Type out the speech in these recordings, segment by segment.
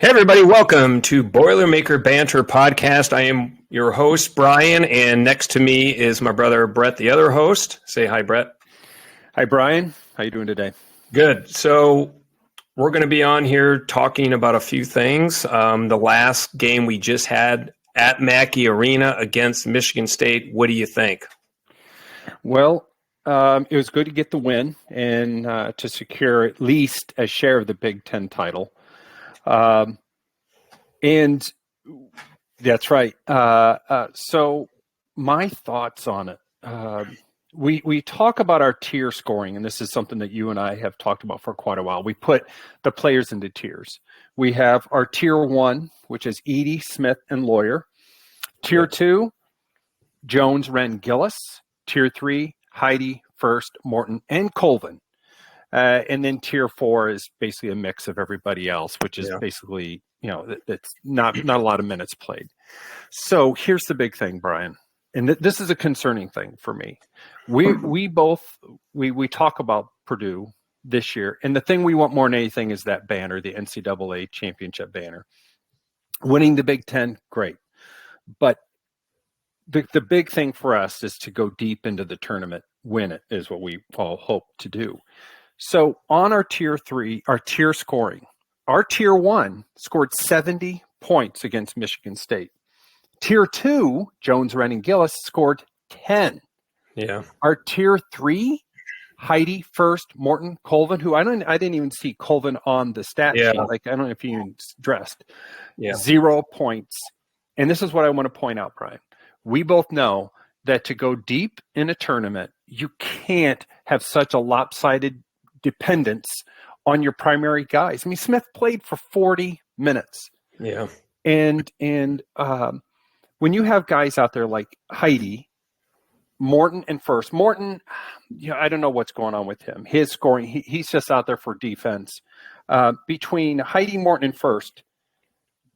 Hey, everybody, welcome to Boilermaker Banter podcast. I am your host, Brian, and next to me is my brother, Brett, the other host. Say hi, Brett. Hi, Brian. How you doing today? Good. So we're going to be on here talking about a few things. The last game we just had at Mackey Arena against Michigan State. What do you think? Well, it was good to get the win and to secure at least a share of the Big Ten title. And that's right. So my thoughts on it. We talk about our tier scoring, and this is something that you and I have talked about for quite a while. We put the players into tiers. We have our tier 1, which is Edey, Smith, and Lawyer. Tier 2, Jones, Wren, Gillis. Tier 3, Heide, First, Morton, and Colvin. And then tier 4 is basically a mix of everybody else, which is basically, it's not a lot of minutes played. So here's the big thing, Brian, and this is a concerning thing for me. We talk about Purdue this year, and the thing we want more than anything is that banner, the NCAA championship banner. Winning the Big Ten, great, but the big thing for us is to go deep into the tournament, win it, is what we all hope to do. So on our tier 3, our tier scoring, our tier 1 scored 70 points against Michigan State. Tier 2, Jones, Wren, and Gillis scored 10. Yeah. Our tier 3, Heide, First, Morton, Colvin, who I didn't even see Colvin on the stat sheet. Like, I don't know if he even dressed. Yeah. 0 points. And this is what I want to point out, Brian. We both know that to go deep in a tournament, you can't have such a lopsided dependence on your primary guys. I mean, Smith played for 40 minutes. Yeah. And when you have guys out there like Heide, Morton, and First, Morton, I don't know what's going on with him. His scoring, he's just out there for defense. Between Heide, Morton, and First,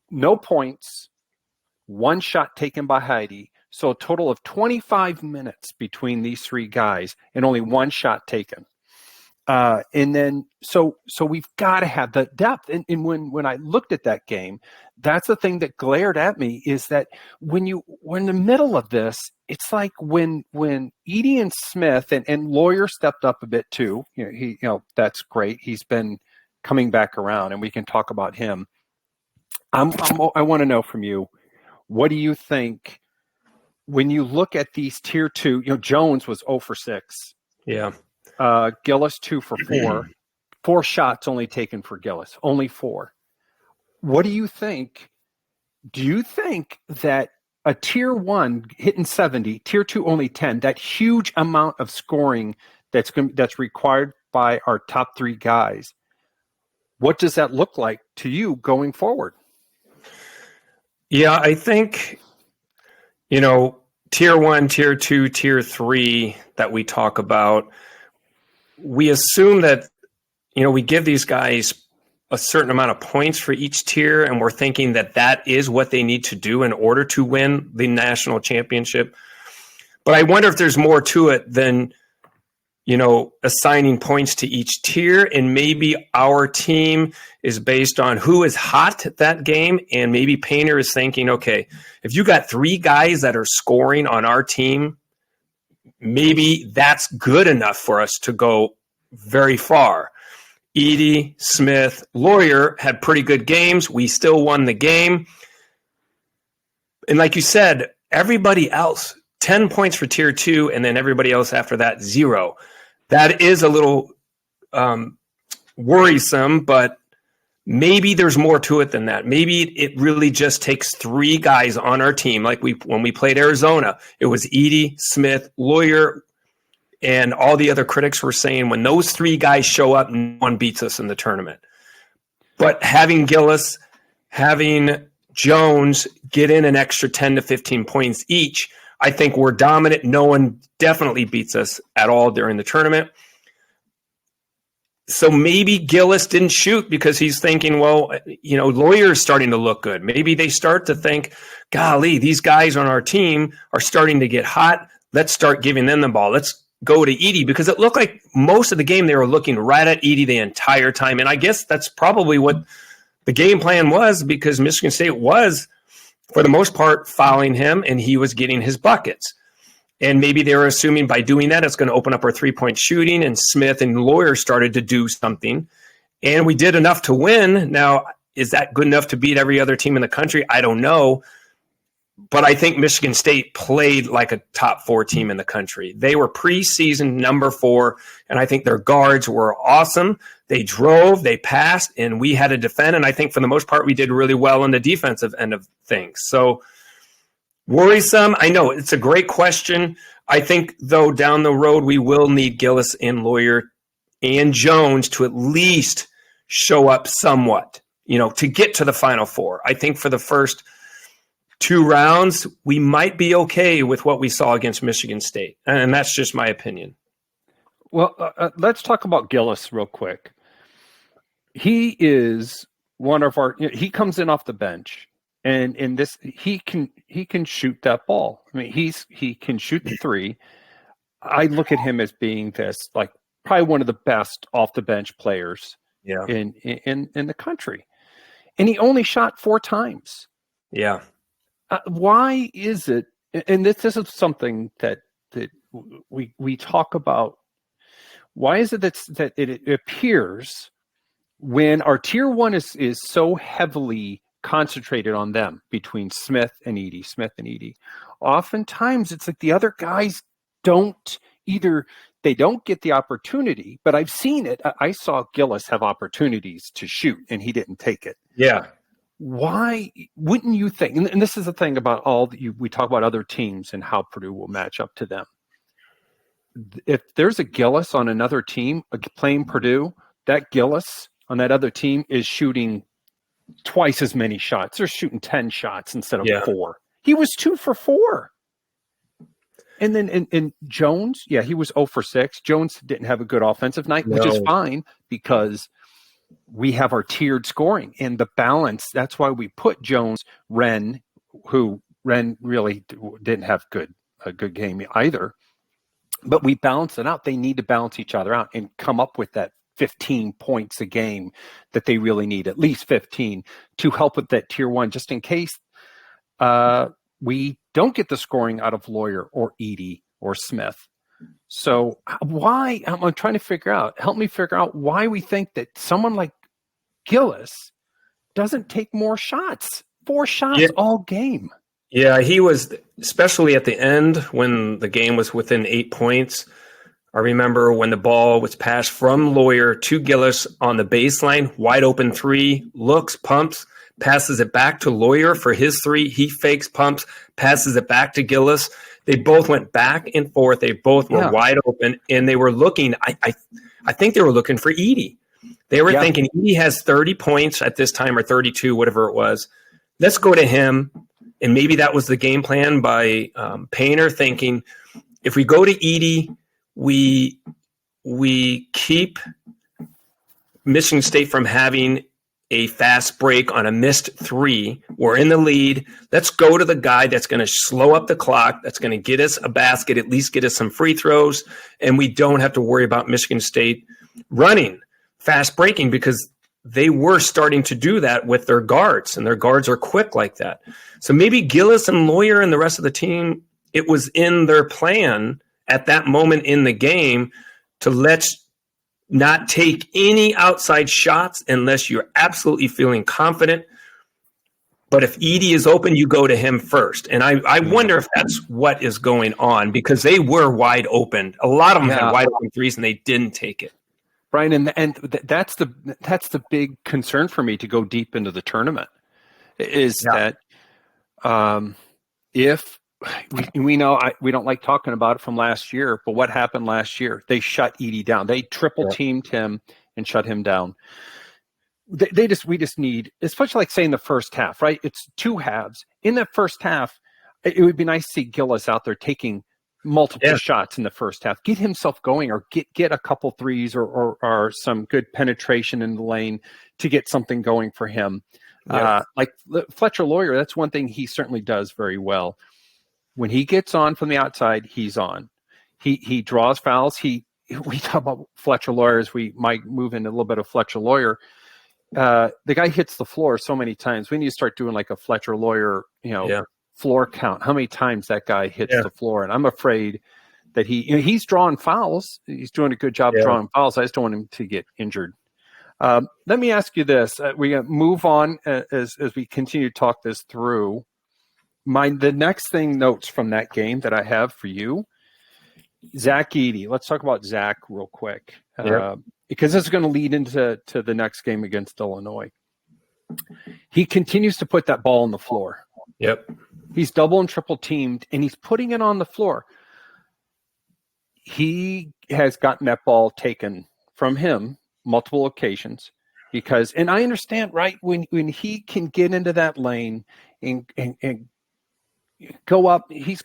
no points, 1 shot taken by Heide. So a total of 25 minutes between these 3 guys and only 1 shot taken. And then, so we've got to have the depth. And when I looked at that game, that's the thing that glared at me, is that when we're in the middle of this, it's like when Edey and Smith and Lawyer stepped up a bit too. That's great. He's been coming back around, and we can talk about him. I want to know from you, what do you think when you look at these tier 2? Jones was 0 for 6. Yeah. Gillis 2 for 4. 4 shots only taken for Gillis, only 4. What do you think? Do you think that a tier 1 hitting 70, tier 2 only 10, that huge amount of scoring that's required by our top 3 guys, what does that look like to you going forward? Yeah, I think, tier 1, tier 2, tier 3 that we talk about, we assume that, we give these guys a certain amount of points for each tier, and we're thinking that is what they need to do in order to win the national championship. But I wonder if there's more to it than, assigning points to each tier, and maybe our team is based on who is hot that game, and maybe Painter is thinking, okay, if you got 3 guys that are scoring on our team, maybe that's good enough for us to go very far. Edey, Smith, Lawyer had pretty good games. We still won the game. And like you said, everybody else, 10 points for tier 2, and then everybody else after that, 0. That is a little worrisome, but maybe there's more to it than that. Maybe it really just takes 3 guys on our team. Like when we played Arizona, it was Edey, Smith, Lawyer, and all the other critics were saying when those 3 guys show up, no one beats us in the tournament. But having Gillis, having Jones get in an extra 10 to 15 points each, I think we're dominant. No one definitely beats us at all during the tournament. So maybe Gillis didn't shoot because he's thinking, well, Lawyer is starting to look good. Maybe they start to think, golly, these guys on our team are starting to get hot. Let's start giving them the ball. Let's go to Edey, because it looked like most of the game they were looking right at Edey the entire time. And I guess that's probably what the game plan was because Michigan State was, for the most part, fouling him, and he was getting his buckets. And maybe they were assuming by doing that, it's going to open up our three-point shooting, and Smith and Lawyer started to do something. And we did enough to win. Now, is that good enough to beat every other team in the country? I don't know. But I think Michigan State played like a top 4 team in the country. They were preseason number 4, and I think their guards were awesome. They drove, they passed, and we had to defend. And I think for the most part, we did really well on the defensive end of things. So worrisome. I know it's a great question. I think, though, down the road, we will need Gillis and Lawyer and Jones to at least show up somewhat, to get to the Final Four. I think for the first 2 rounds, we might be okay with what we saw against Michigan State. And that's just my opinion. Well, let's talk about Gillis real quick. He is one of our, he comes in off the bench, and in this, he can shoot that ball. I mean, he can shoot the 3. I look at him as being this, like, probably one of the best off the bench players in the country. And he only shot 4 times. Yeah. Why is it? And this is something that we talk about. Why is it that it appears when our tier 1 is so heavily concentrated on them between Smith and Edey, oftentimes it's like the other guys don't get the opportunity, but I've seen it. I saw Gillis have opportunities to shoot and he didn't take it. Yeah. Why wouldn't you think, and this is the thing about we talk about other teams and how Purdue will match up to them. If there's a Gillis on another team playing Purdue, that Gillis on that other team is shooting twice as many shots. They're shooting 10 shots instead of 4. He was 2 for 4. And then in Jones, he was 0 for 6. Jones didn't have a good offensive night, which is fine because we have our tiered scoring and the balance. That's why we put Jones, Wren really didn't have a good game either. But we balance it out. They need to balance each other out and come up with that 15 points a game that they really need, at least 15, to help with that tier 1, just in case we don't get the scoring out of Lawyer or Edey or Smith. So why, I'm trying to help me figure out why we think that someone like Gillis doesn't take more shots, 4 shots all game. Yeah, he was, especially at the end when the game was within 8 points. I remember when the ball was passed from Lawyer to Gillis on the baseline, wide open 3, looks, pumps, passes it back to Lawyer for his 3. He fakes, pumps, passes it back to Gillis. They both went back and forth. They both were wide open, and they were looking. I think they were looking for Edey. They were thinking Edey has 30 points at this time, or 32, whatever it was. Let's go to him. And maybe that was the game plan by Painter, thinking if we go to Edey, we keep Michigan State from having a fast break on a missed 3. We're in the lead. Let's go to the guy that's going to slow up the clock, that's going to get us a basket, at least get us some free throws, and we don't have to worry about Michigan State running, fast breaking, because they were starting to do that with their guards, and their guards are quick like that. So maybe Gillis and Lawyer and the rest of the team, it was in their plan at that moment in the game to let's not take any outside shots unless you're absolutely feeling confident. But if Edey is open, you go to him first. And I wonder if that's what is going on, because they were wide open. A lot of them had wide open 3s and they didn't take it. Brian, and that's the big concern for me to go deep into the tournament is that if we know we don't like talking about it from last year, but what happened last year? They shut Edey down. They triple teamed him and shut him down. We just need, especially like say in the first half, right? It's 2 halves. In the first half, it would be nice to see Gillis out there taking multiple shots in the first half, get himself going, or get a couple 3s or some good penetration in the lane to get something going for him. Like Fletcher Lawyer, that's one thing he certainly does very well. When he gets on from the outside, he's on. He draws fouls. We talk about Fletcher Lawyer as we might move into a little bit of Fletcher Lawyer. the guy hits the floor so many times. We need to start doing like a Fletcher Lawyer, floor count. How many times that guy hits the floor? And I'm afraid that he's drawing fouls. He's doing a good job drawing fouls. I just don't want him to get injured. Let me ask you this. We move on as we continue to talk this through. The next notes from that game that I have for you, Zach Edey. Let's talk about Zach real quick. Because this is going to lead into the next game against Illinois. He continues to put that ball on the floor. Yep. He's double and triple teamed, and he's putting it on the floor. He has gotten that ball taken from him multiple occasions and I understand, right, when he can get into that lane and go up, has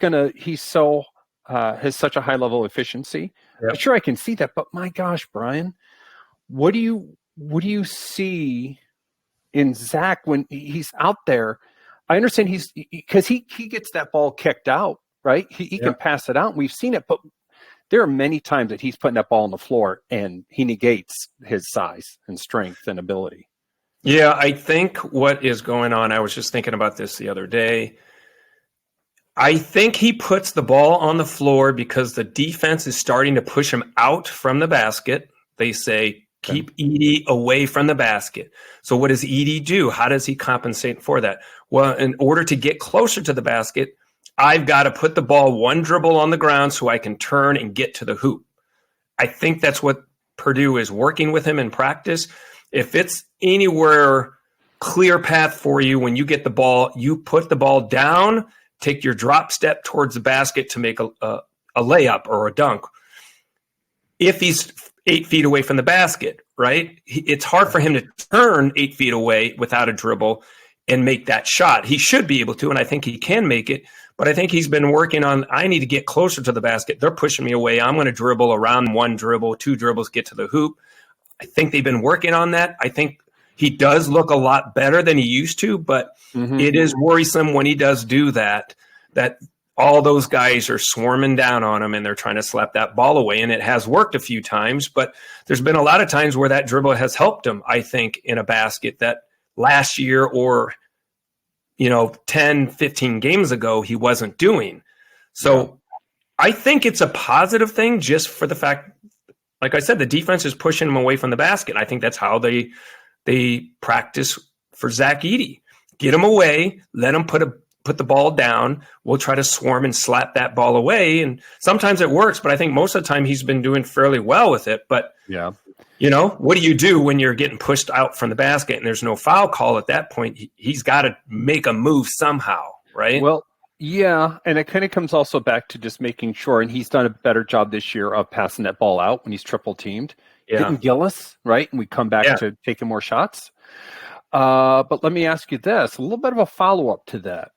such a high level of efficiency. Yep. Sure, I can see that, but my gosh, Brian, what do you see in Zach when he's out there? I understand because he gets that ball kicked out, right? He can pass it out. And we've seen it, but there are many times that he's putting that ball on the floor and he negates his size and strength and ability. Yeah, I think what is going on, I was just thinking about this the other day. I think he puts the ball on the floor because the defense is starting to push him out from the basket. They say, keep Edey away from the basket. So what does Edey do? How does he compensate for that? Well, in order to get closer to the basket, I've got to put the ball one dribble on the ground so I can turn and get to the hoop. I think that's what Purdue is working with him in practice. If it's anywhere clear path for you, when you get the ball, you put the ball down, take your drop step towards the basket to make a layup or a dunk. If he's 8 feet away from the basket, right? It's hard for him to turn 8 feet away without a dribble and make that shot. He should be able to, and I think he can make it. But I think he's been working on, I need to get closer to the basket. They're pushing me away. I'm going to dribble around one dribble, two dribbles, get to the hoop. I think they've been working on that. I think he does look a lot better than he used to, but it is worrisome when he does do that all those guys are swarming down on him and they're trying to slap that ball away. And it has worked a few times, but there's been a lot of times where that dribble has helped him, I think, in a basket that last year or 10, 15 games ago, he wasn't doing. So I think it's a positive thing just for the fact, like I said, the defense is pushing him away from the basket. I think that's how they practice for Zach Edey. Get him away, let him put the ball down. We'll try to swarm and slap that ball away. And sometimes it works, but I think most of the time he's been doing fairly well with it. But what do you do when you're getting pushed out from the basket and there's no foul call at that point? He's got to make a move somehow, right? Well, yeah, and it kind of comes also back to just making sure, and he's done a better job this year of passing that ball out when he's triple teamed. Getting Gillis, right? And we come back to taking more shots. But let me ask you this, a little bit of a follow-up to that.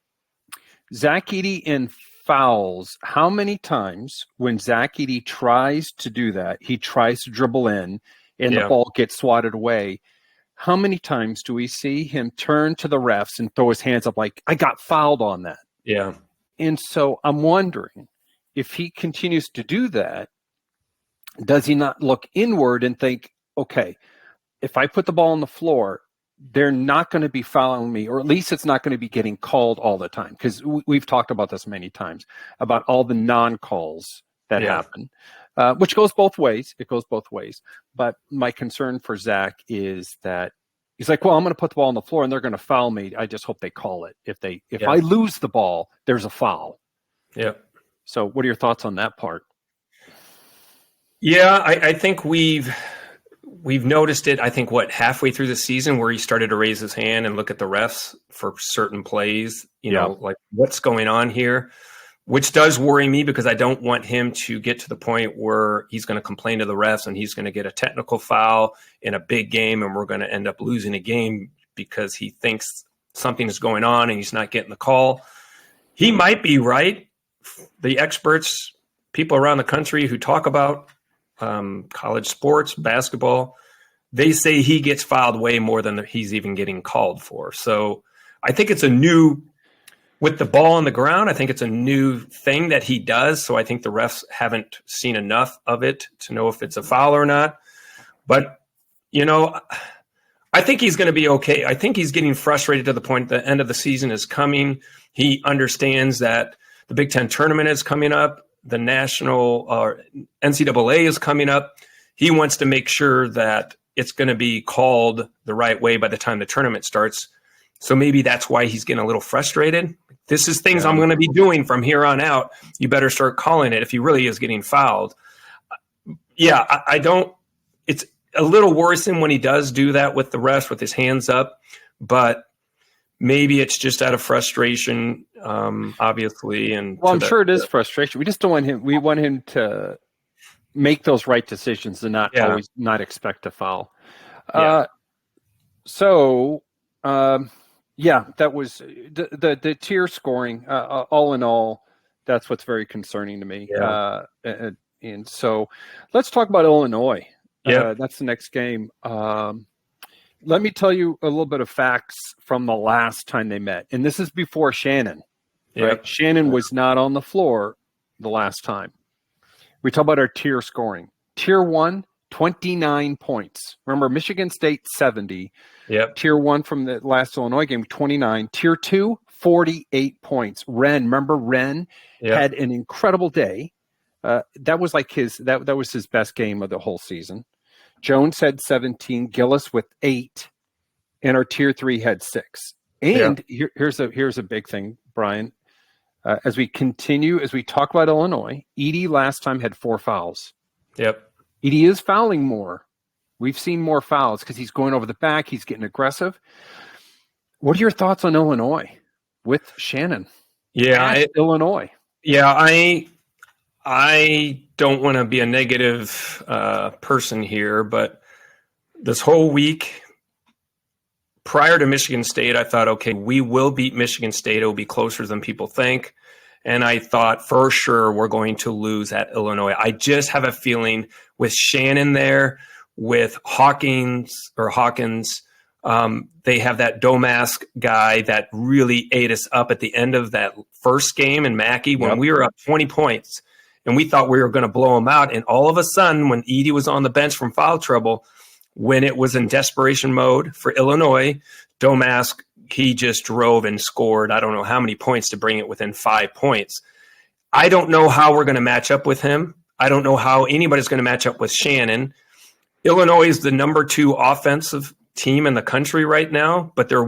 Zach Edey in fouls, how many times when Zach Edey tries to do that, he tries to dribble in, and the ball gets swatted away. How many times do we see him turn to the refs and throw his hands up like, I got fouled on that? Yeah. And so I'm wondering if he continues to do that, does he not look inward and think, okay, if I put the ball on the floor, they're not going to be fouling me, or at least it's not going to be getting called all the time. Because we've talked about this many times, about all the non-calls that happen. Which goes both ways. It goes both ways. But my concern for Zach is that he's like, well, I'm going to put the ball on the floor and they're going to foul me. I just hope they call it. If I lose the ball, there's a foul. Yeah. So what are your thoughts on that part? Yeah, I think we've noticed it, I think, halfway through the season where he started to raise his hand and look at the refs for certain plays, like what's going on here, which does worry me because I don't want him to get to the point where he's going to complain to the refs and he's going to get a technical foul in a big game and we're going to end up losing a game because he thinks something is going on and he's not getting the call. He might be right. The experts, people around the country who talk about college sports, basketball, they say he gets fouled way more than he's even getting called for. So I think it's with the ball on the ground, I think it's a new thing that he does. So I think the refs haven't seen enough of it to know if it's a foul or not. But, I think he's going to be okay. I think he's getting frustrated to the point the end of the season is coming. He understands that the Big Ten tournament is coming up. The national NCAA is coming up. He wants to make sure that it's going to be called the right way by the time the tournament starts. So maybe that's why he's getting a little frustrated. This is things I'm going to be doing from here on out. You better start calling it if he really is getting fouled. Yeah, I don't. It's a little worrisome when he does do that with the refs with his hands up, but maybe it's just out of frustration, obviously. And I'm sure it is frustration. We just don't want him. We want him to make those right decisions and not always not expect to foul. That was the tier scoring. All in all, that's what's very concerning to me. Yeah. And so let's talk about Illinois. Yeah, that's the next game. Let me tell you a little bit of facts from the last time they met. And this is before Shannon. Yeah. Right? Shannon was not on the floor the last time. We talk about our tier scoring. Tier 1, 29 points. Remember, Michigan State, 70. Yep. Tier 1 from the last Illinois game, 29. Tier 2, 48 points. Remember Ren had an incredible day. That was like that was his best game of the whole season. Jones had 17, Gillis with 8, and our tier 3 had 6. And here's a big thing, Brian. As we talk about Illinois, Edey last time had 4 fouls. Yep. Edey is fouling more. We've seen more fouls because he's going over the back. He's getting aggressive. What are your thoughts on Illinois with Shannon? Yeah, Illinois. Yeah, I don't want to be a negative person here, but this whole week prior to Michigan State, I thought, okay, we will beat Michigan State. It will be closer than people think. And I thought for sure we're going to lose at Illinois. I just have a feeling with Shannon there, with Hawkins, they have that Domask guy that really ate us up at the end of that first game in Mackey when we were up 20 points. And we thought we were going to blow him out. And all of a sudden, when Edey was on the bench from foul trouble, when it was in desperation mode for Illinois, Domask, he just drove and scored I don't know how many points to bring it within 5 points. I don't know how we're going to match up with him. I don't know how anybody's going to match up with Shannon. Illinois is the number 2 offensive team in the country right now, but they're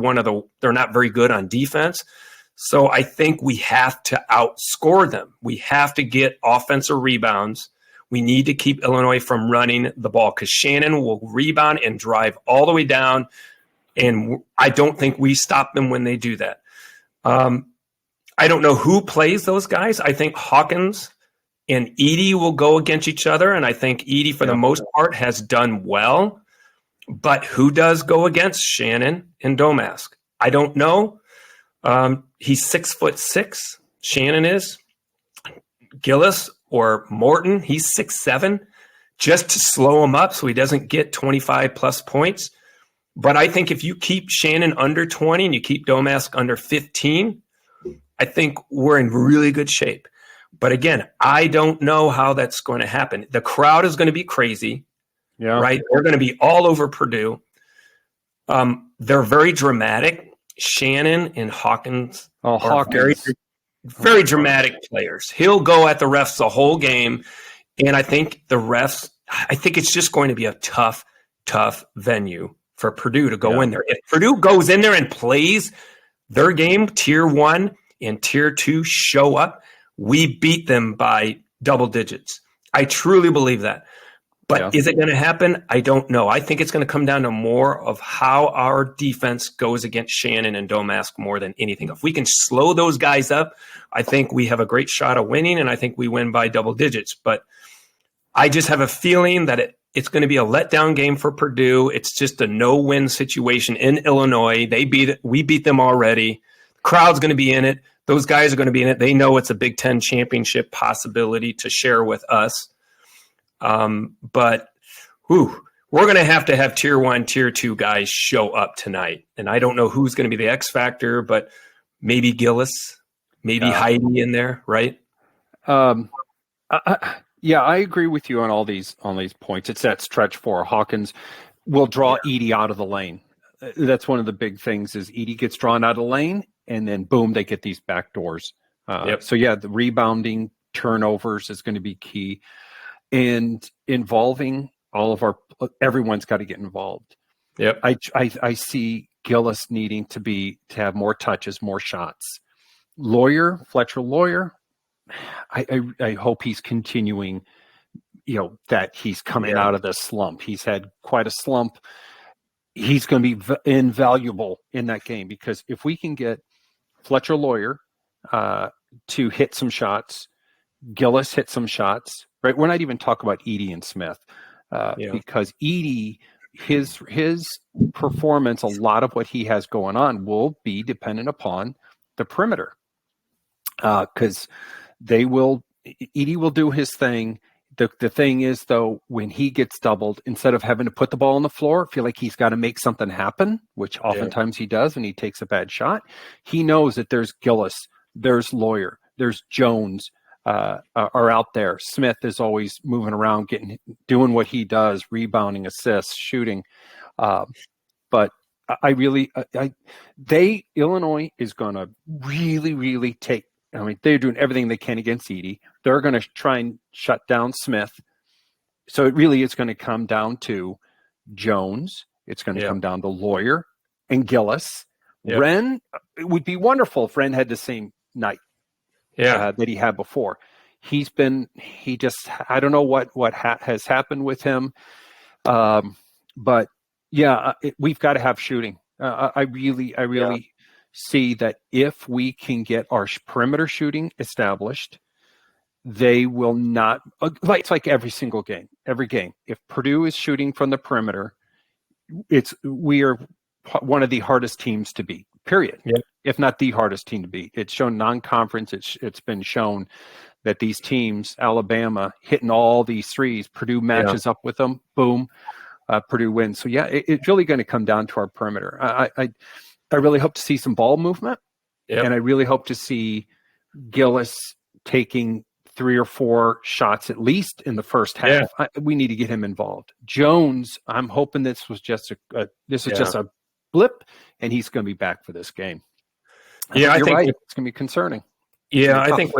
not very good on defense. So I think we have to outscore them. We have to get offensive rebounds. We need to keep Illinois from running the ball because Shannon will rebound and drive all the way down, and I don't think we stop them when they do that. I don't know who plays those guys. I think Hawkins and Edey will go against each other, and I think Edey, for the most part, has done well. But who does go against Shannon and Domask? I don't know. He's 6'6". Shannon is. Gillis or Morton, he's 6'7", just to slow him up so he doesn't get 25 plus points. But I think if you keep Shannon under 20 and you keep Domask under 15, I think we're in really good shape. But again, I don't know how that's going to happen. The crowd is going to be crazy, right? They're going to be all over Purdue. They're very dramatic. Shannon and Hawkins are very, very dramatic players. He'll go at the refs the whole game. And I think it's just going to be a tough venue for Purdue to go in there. If Purdue goes in there and plays their game, tier 1 and tier 2 show up, we beat them by double digits. I truly believe that. But is it going to happen? I don't know. I think it's going to come down to more of how our defense goes against Shannon and Domask more than anything. If we can slow those guys up, I think we have a great shot of winning, and I think we win by double digits. But I just have a feeling that it's going to be a letdown game for Purdue. It's just a no-win situation in Illinois. We beat them already. The crowd's going to be in it. Those guys are going to be in it. They know it's a Big Ten championship possibility to share with us. But we're going to have tier 1, tier 2 guys show up tonight. And I don't know who's going to be the X factor, but maybe Gillis, maybe Heidi in there, right? I agree with you on all these points. It's that stretch 4. Hawkins will draw Edey out of the lane. that's one of the big things is Edey gets drawn out of lane, and then boom, they get these back doors. So yeah, the rebounding, turnovers is going to be key, and involving everyone's got to get involved. Yep. I see Gillis needing to have more touches, more shots. Fletcher Lawyer, I hope he's continuing, that he's coming out of this slump. He's had quite a slump. He's going to be invaluable in that game, because if we can get Fletcher Lawyer to hit some shots, Gillis hit some shots, right? We're not even talking about Edey and Smith, because Edey, his performance, a lot of what he has going on will be dependent upon the perimeter, because Edey will do his thing. The thing is, though, when he gets doubled, instead of having to put the ball on the floor, feel like he's got to make something happen, which oftentimes he does when he takes a bad shot. He knows that there's Gillis, there's Lawyer, there's Jones are out there. Smith is always moving around, doing what he does, rebounding, assists, shooting. But Illinois is going to really, really take. I mean, they're doing everything they can against Edey. They're going to try and shut down Smith. So it really is going to come down to Jones. It's going to come down to Lawyer and Gillis. Yep. Wren, it would be wonderful if Wren had the same night that he had before. I don't know what has happened with him. But yeah, we've got to have shooting. I really see that if we can get our perimeter shooting established, they will not. It's like every single game. Every game, if Purdue is shooting from the perimeter, we are one of the hardest teams to beat. Period. Yep. If not the hardest team to beat. It's shown non-conference. It's been shown that these teams, Alabama, hitting all these threes, Purdue matches up with them. Boom, Purdue wins. So yeah, it's really going to come down to our perimeter. I really hope to see some ball movement, and I really hope to see Gillis taking 3 or 4 shots at least in the first half. We need to get him involved. Jones, I'm hoping this was just a blip, and he's going to be back for this game. I think right. It's going to be concerning. Yeah, I think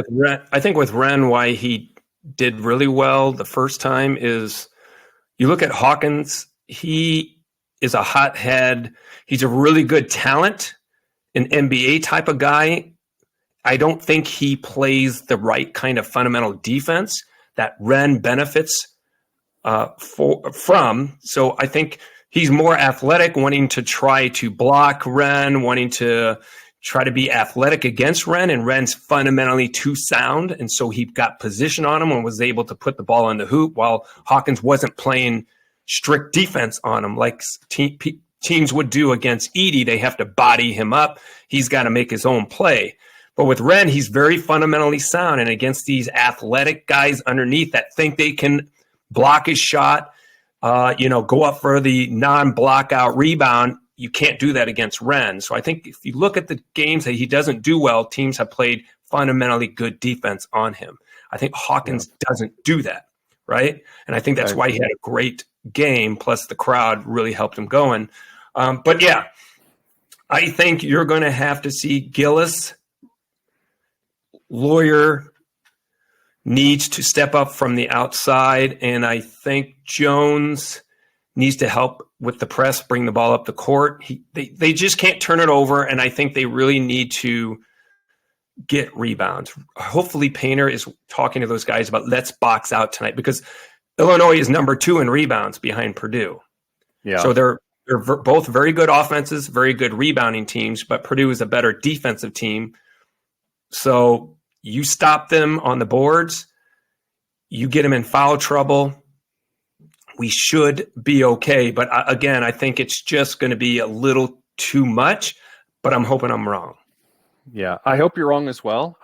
with Wren, why he did really well the first time is you look at Hawkins. He is a hothead. He's a really good talent, an NBA type of guy. I don't think he plays the right kind of fundamental defense that Wren benefits from. So I think he's more athletic, wanting to try to block Wren, wanting to try to be athletic against Wren, and Wren's fundamentally too sound. And so he got position on him and was able to put the ball in the hoop while Hawkins wasn't playing strict defense on him like teams would do against Edey. They have to body him up. He's got to make his own play. But with Wren, he's very fundamentally sound. And against these athletic guys underneath that think they can block his shot, go up for the non-block out rebound, you can't do that against Wren. So I think if you look at the games that he doesn't do well, teams have played fundamentally good defense on him. I think Hawkins doesn't do that, right? And I think that's why he had a great game, plus the crowd really helped him going. But yeah, I think you're going to have to see Gillis. Lawyer needs to step up from the outside, and I think Jones needs to help with the press, bring the ball up the court. They just can't turn it over, and I think they really need to get rebounds. Hopefully Painter is talking to those guys about let's box out tonight, because Illinois is number 2 in rebounds behind Purdue. Yeah. So they're both very good offenses, very good rebounding teams, but Purdue is a better defensive team. So you stop them on the boards, you get them in foul trouble, we should be okay. But again, I think it's just going to be a little too much, but I'm hoping I'm wrong. Yeah, I hope you're wrong as well.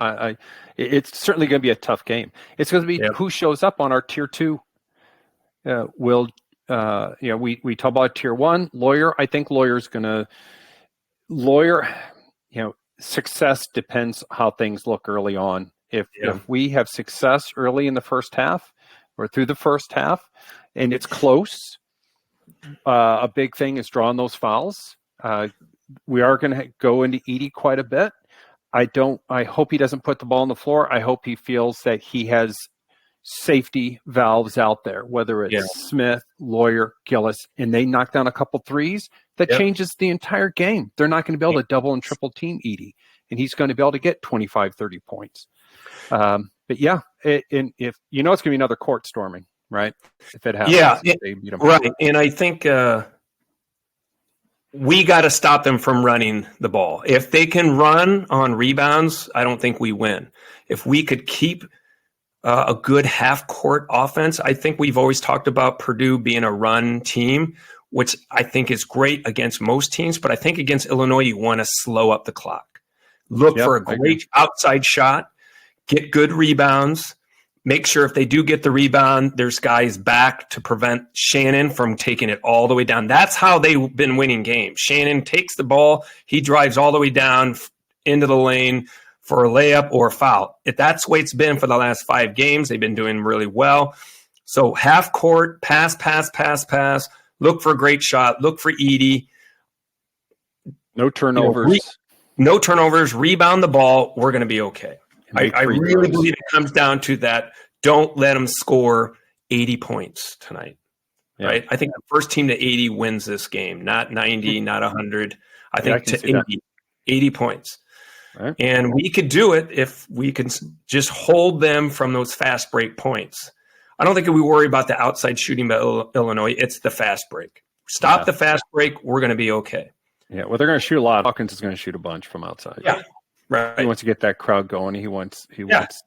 It's certainly going to be a tough game. It's going to be who shows up on our tier 2. We talk about tier 1. Lawyer, I think Lawyer's going to success depends how things look early on. If we have success early in the first half or through the first half and it's close, a big thing is drawing those fouls. We are going to go into Edie quite a bit. I hope he doesn't put the ball on the floor. I hope he feels that he has safety valves out there, whether it's Smith, Lawyer, Gillis, and they knock down a couple threes, that changes the entire game. They're not going to be able to double and triple team Edie, and he's going to be able to get 25, 30 points. But yeah, and if you know, it's going to be another court storming, right? If it happens, they beat them. Right. And I think we got to stop them from running the ball. If they can run on rebounds, I don't think we win. If we could keep a good half-court offense, I think we've always talked about Purdue being a run team, which I think is great against most teams. But I think against Illinois, you want to slow up the clock. Look for a great outside shot, get good rebounds, make sure if they do get the rebound, there's guys back to prevent Shannon from taking it all the way down. That's how they've been winning games. Shannon takes the ball, he drives all the way down into the lane for a layup or a foul. If that's the way it's been for the last 5 games, they've been doing really well. So half court, pass, look for a great shot, look for Edie. No turnovers. No turnovers, rebound the ball, we're going to be okay. I really believe it comes down to that. Don't let them score 80 points tonight, right? I think the first team to 80 wins this game, not 90, not 100. I think to 80 points. Right. And we could do it if we can just hold them from those fast break points. I don't think we worry about the outside shooting by Illinois. It's the fast break. Stop the fast break. We're going to be okay. Yeah, well, they're going to shoot a lot. Hawkins is going to shoot a bunch from outside. Yeah. Right. He wants to get that crowd going. He wants.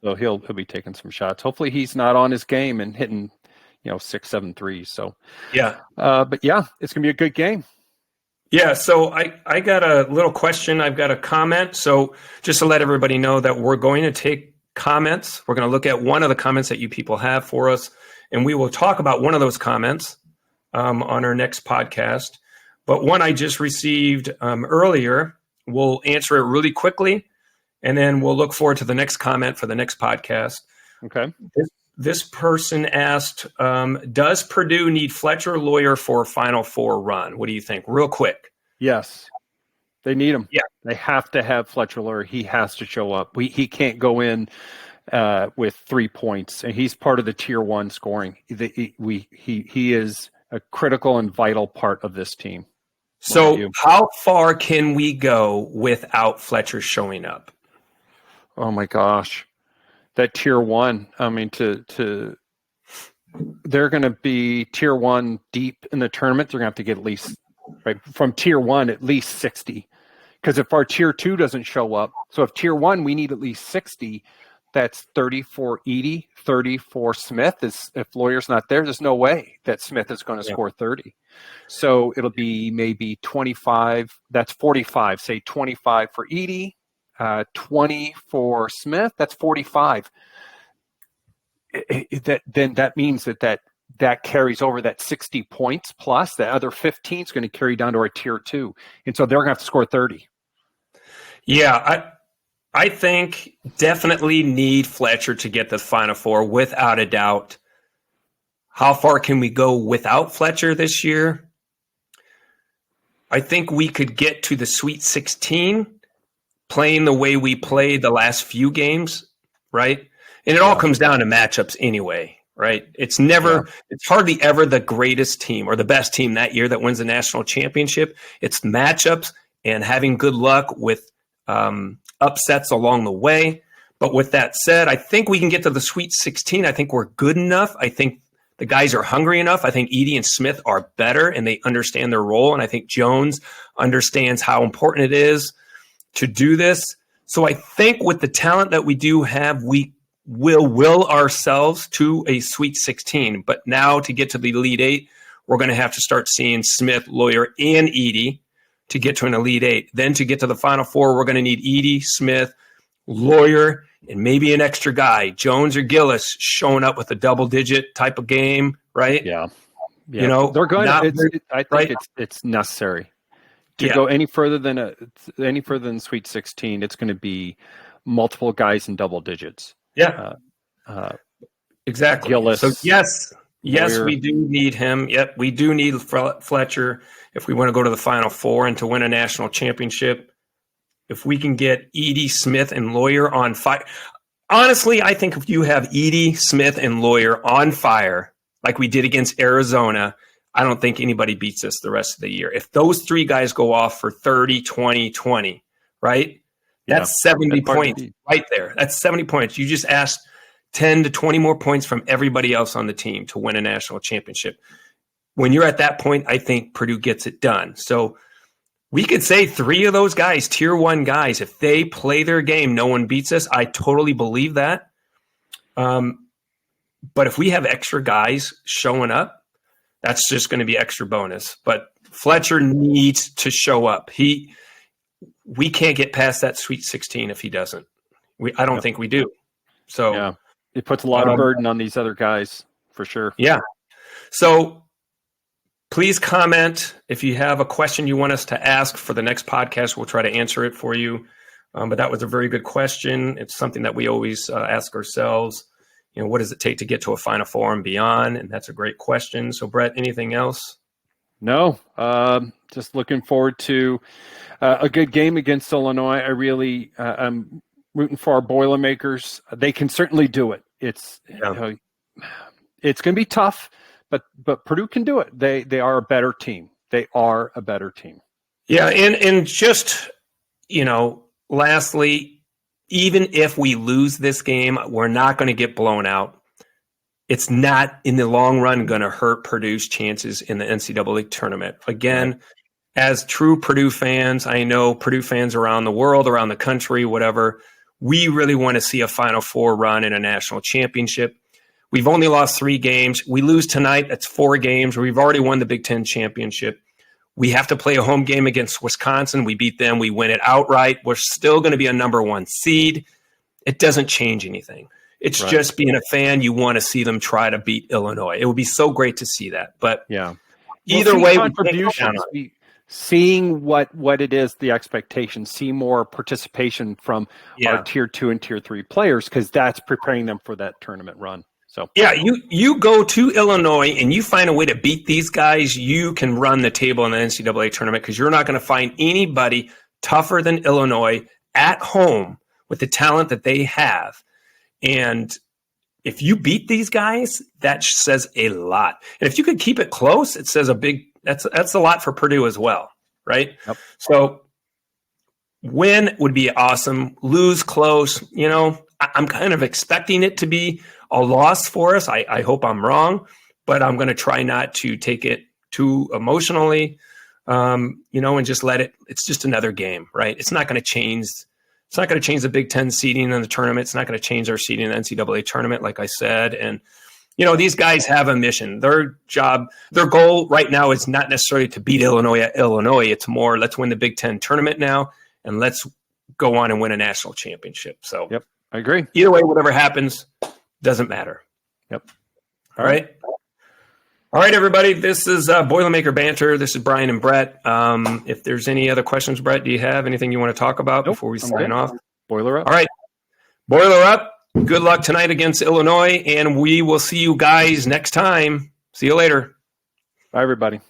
So he'll be taking some shots. Hopefully, he's not on his game and hitting, 6, 7 threes. So but yeah, it's gonna be a good game. Yeah. So I got a little question. I've got a comment. So just to let everybody know that we're going to take comments. We're going to look at one of the comments that you people have for us, and we will talk about one of those comments on our next podcast. But one I just received earlier, we'll answer it really quickly. And then we'll look forward to the next comment for the next podcast. Okay. This person asked, does Purdue need Fletcher Lawyer for a Final Four run? What do you think? Real quick. Yes. They need him. Yeah. They have to have Fletcher Lawyer. He has to show up. He can't go in with 3 points. And he's part of the tier 1 scoring. He is a critical and vital part of this team. So how far can we go without Fletcher showing up? Oh my gosh, that tier 1. I mean, they're going to be tier 1 deep in the tournament. They're going to have to get at least from tier 1 at least 60. Because if our tier 2 doesn't show up, so if tier 1 we need at least 60, that's 30 for Edie, 30 for Smith. If Lawyer's not there, there's no way that Smith is going to score 30. So it'll be maybe 25. That's 45. Say 25 for Edie. 20 for Smith, that's 45. Then that means that carries over that 60 points plus. The other 15 is going to carry down to our tier 2. And so they're going to have to score 30. Yeah, I think definitely need Fletcher to get the Final Four without a doubt. How far can we go without Fletcher this year? I think we could get to the Sweet 16 playing the way we played the last few games, right? And it all comes down to matchups anyway, right? It's hardly ever the greatest team or the best team that year that wins the national championship. It's matchups and having good luck with upsets along the way. But with that said, I think we can get to the Sweet 16. I think we're good enough. I think the guys are hungry enough. I think Edie and Smith are better and they understand their role. And I think Jones understands how important it is to do this. So I think with the talent that we do have, we will ourselves to a Sweet 16. But now to get to the Elite 8, we're going to have to start seeing Smith, Lawyer, and Edie to get to an Elite 8. Then to get to the Final Four, we're going to need Edie, Smith, Lawyer, and maybe an extra guy, Jones or Gillis, showing up with a double-digit type of game, right? Yeah. You know, they're going. I think it's necessary. To go any further than Sweet 16, it's going to be multiple guys in double digits. Yeah, exactly. Gillis. So yes, Yes, Lawyer. we do need him. Yep, we do need Fletcher if we want to go to the Final Four and to win a national championship. If we can get Edie, Smith, and Lawyer on fire. Honestly, I think if you have Edie, Smith, and Lawyer on fire, like we did against Arizona, I don't think anybody beats us the rest of the year. If those three guys go off for 30, 20, 20, right? That's 70 points right there. That's 70 points. You just asked 10 to 20 more points from everybody else on the team to win a national championship. When you're at that point, I think Purdue gets it done. So we could say three of those guys, tier one guys, if they play their game, no one beats us. I totally believe that. But if we have extra guys showing up, that's just going to be extra bonus. But Fletcher needs to show up. We can't get past that Sweet 16 if he doesn't. I don't think we do. So yeah, it puts a lot of burden on these other guys for sure. Yeah. So please comment if you have a question you want us to ask for the next podcast. We'll try to answer it for you. But that was a very good question. It's something that we always ask ourselves. What does it take to get to a Final Four and beyond? And that's a great question. So, Brett, anything else? No, just looking forward to a good game against Illinois. I really I'm rooting for our Boilermakers. They can certainly do it. It's going to be tough, but Purdue can do it. They are a better team. They are a better team. Yeah, and just lastly, even if we lose this game, we're not going to get blown out. It's not in the long run going to hurt Purdue's chances in the NCAA tournament. Again, as true Purdue fans, I know Purdue fans around the world, around the country, whatever, we really want to see a Final Four run in a national championship. We've only lost 3 games. We lose tonight, that's 4 games. We've already won the Big Ten championship. We have to play a home game against Wisconsin. We beat them. We win it outright. We're still going to be a number 1 seed. It doesn't change anything. It's just being a fan. You want to see them try to beat Illinois. It would be so great to see that. But either way, contributions, seeing what it is, the expectation, see more participation from our tier 2 and tier 3 players, because that's preparing them for that tournament run. So you go to Illinois and you find a way to beat these guys, you can run the table in the NCAA tournament, because you're not going to find anybody tougher than Illinois at home with the talent that they have. And if you beat these guys, that says a lot. And if you could keep it close, it says that's a lot for Purdue as well, right? Yep. So win would be awesome. Lose close, I'm kind of expecting it to be a loss for us. I hope I'm wrong, but I'm going to try not to take it too emotionally, and just let it. It's just another game, right? It's not going to change. It's not going to change the Big Ten seeding in the tournament. It's not going to change our seeding in the NCAA tournament, like I said. And these guys have a mission. Their goal right now is not necessarily to beat Illinois at Illinois. It's more, let's win the Big Ten tournament now, and let's go on and win a national championship. So, yep, I agree. Either way, whatever happens, doesn't matter. Yep. All right. All right, everybody. This is Boilermaker Banter. This is Brian and Brett. If there's any other questions, Brett, do you have anything you want to talk about before we sign off? Boiler up. All right. Boiler up. Good luck tonight against Illinois, and we will see you guys next time. See you later. Bye, everybody.